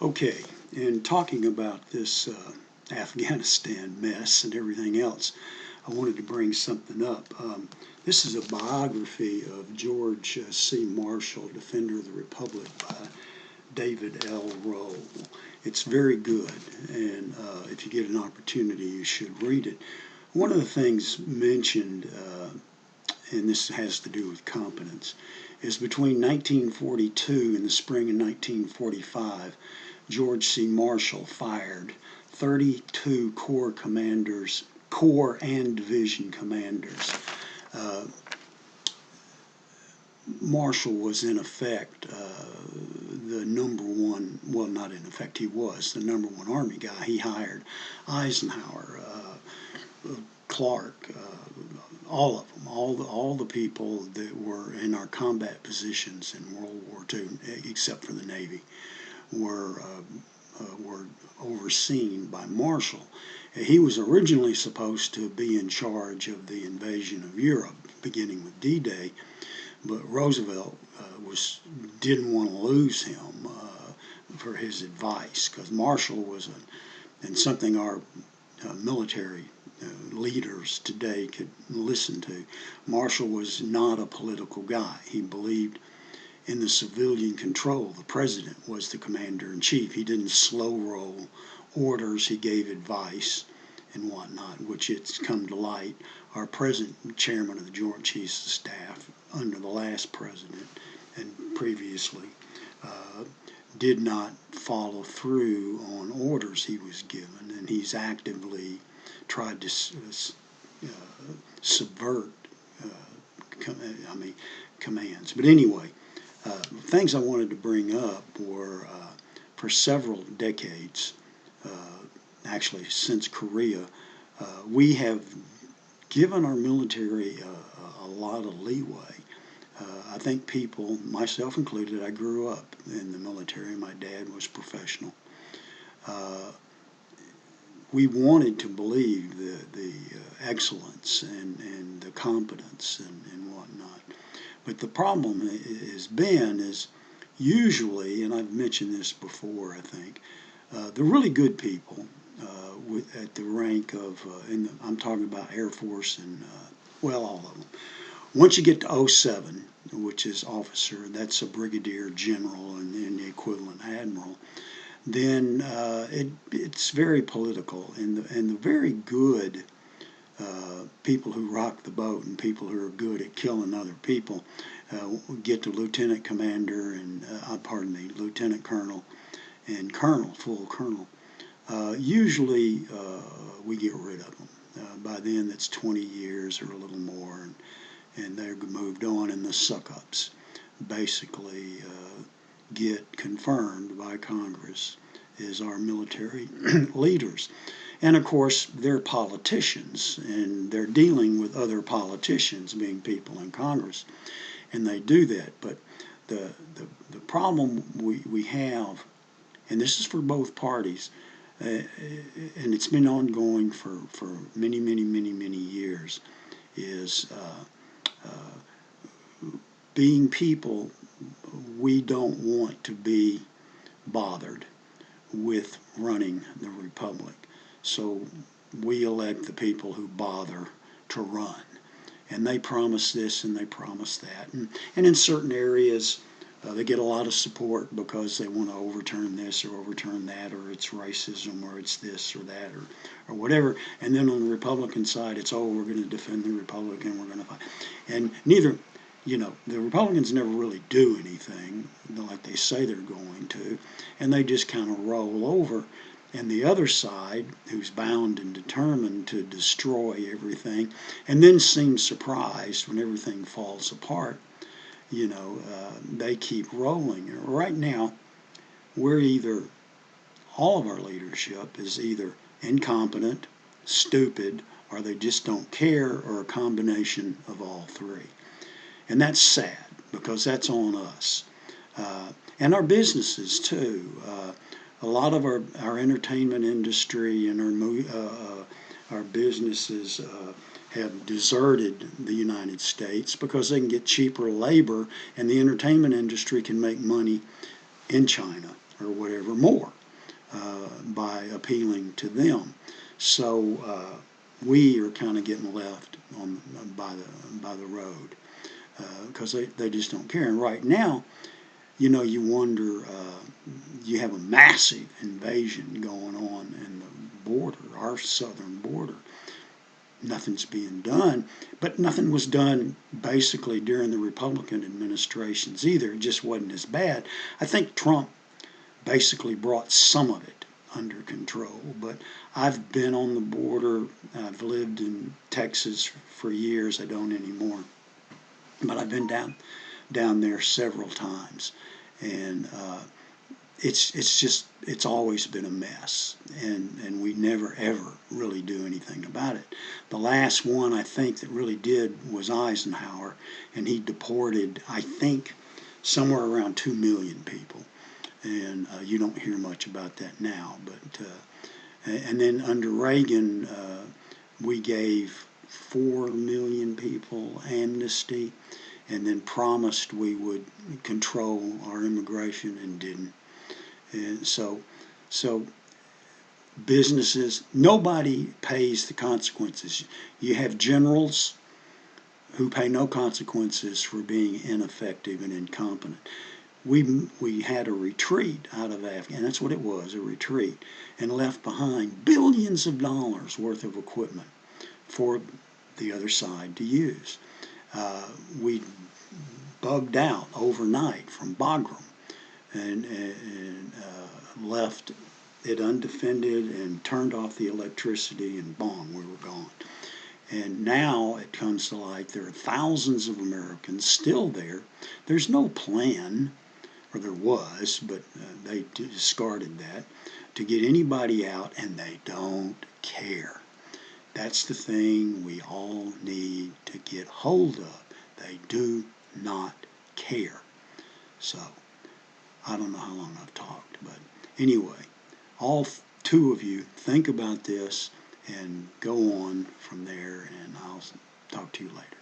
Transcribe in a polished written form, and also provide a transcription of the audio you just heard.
Okay, in talking about this Afghanistan mess and everything else, I wanted to bring something up. This is a biography of George C. Marshall, Defender of the Republic, by David L. Rowe. It's very good, and if you get an opportunity, you should read it. One of the things mentioned, and this has to do with competence, is between 1942 and the spring of 1945, George C. Marshall fired 32 corps commanders, corps and division commanders. Marshall was in effect the number one, well, not in effect, he was the number one Army guy. He hired Eisenhower, Clark, all of them, all the people that were in our combat positions in World War II, except for the Navy, were overseen by Marshall. He was originally supposed to be in charge of the invasion of Europe, beginning with D-Day, but Roosevelt didn't want to lose him for his advice, because Marshall was and something our military leaders today could listen to. Marshall was not a political guy. He believed in the civilian control. The president was the commander-in-chief. He didn't slow roll orders. He gave advice and whatnot, which it's come to light. Our present chairman of the Joint Chiefs of Staff, under the last president and previously, did not follow through on orders he was given, and he's actively tried to subvert commands. But anyway, things I wanted to bring up were for several decades, actually since Korea, we have given our military a lot of leeway. I think people, myself included, I grew up in the military. My dad was professional. We wanted to believe the excellence and the competence and whatnot. But the problem is usually, and I've mentioned this before, I think, the really good people at the rank of, I'm talking about Air Force and, well, all of them. Once you get to 07, which is officer, that's a brigadier general and the equivalent admiral, then it's very political, and the very good people who rock the boat and people who are good at killing other people get to lieutenant commander and lieutenant colonel and colonel, full colonel. Usually we get rid of them. By then it's 20 years or a little more, and they're moved on, and the suck-ups basically get confirmed by Congress as our military leaders. And of course, they're politicians, and they're dealing with other politicians, being people in Congress, and they do that. But the problem we have, and this is for both parties, and it's been ongoing for many, many, many, many years, is being people, we don't want to be bothered with running the republic. So we elect the people who bother to run. And they promise this and they promise that. And in certain areas, they get a lot of support because they want to overturn this or overturn that, or it's racism, or it's this or that, or whatever. And then on the Republican side, it's, oh, we're going to defend the Republic and we're going to fight. And neither, the Republicans never really do anything like they say they're going to, and they just kind of roll over. And the other side, who's bound and determined to destroy everything, and then seems surprised when everything falls apart, they keep rolling. Right now, all of our leadership is either incompetent, stupid, or they just don't care, or a combination of all three. And that's sad, because that's on us. And our businesses, too. A lot of our entertainment industry and our businesses have deserted the United States because they can get cheaper labor, and the entertainment industry can make money in China or whatever more by appealing to them. So we are kind of getting left on by the road because they just don't care. And right now, you know, you wonder, you have a massive invasion going on in the border, our southern border. Nothing's being done, but nothing was done basically during the Republican administrations either. It just wasn't as bad. I think Trump basically brought some of it under control, but I've been on the border. I've lived in Texas for years. I don't anymore, but I've been down there several times, and it's always been a mess, and we never ever really do anything about it. The last one I think that really did was Eisenhower, and he deported, I think, somewhere around 2 million people, and you don't hear much about that now. But and then under Reagan, we gave 4 million people amnesty, and then promised we would control our immigration and didn't. And so businesses, nobody pays the consequences. You have generals who pay no consequences for being ineffective and incompetent. We had a retreat out of Afghanistan, and that's what it was, a retreat, and left behind billions of dollars worth of equipment for the other side to use. We bugged out overnight from Bagram and left it undefended and turned off the electricity, and boom, we were gone. And now it comes to light there are thousands of Americans still there. There's no plan, or there was, but they discarded that, to get anybody out, and they don't care. That's the thing we all need to get hold of. They do not care. So, I don't know how long I've talked, but anyway, all two of you think about this and go on from there, and I'll talk to you later.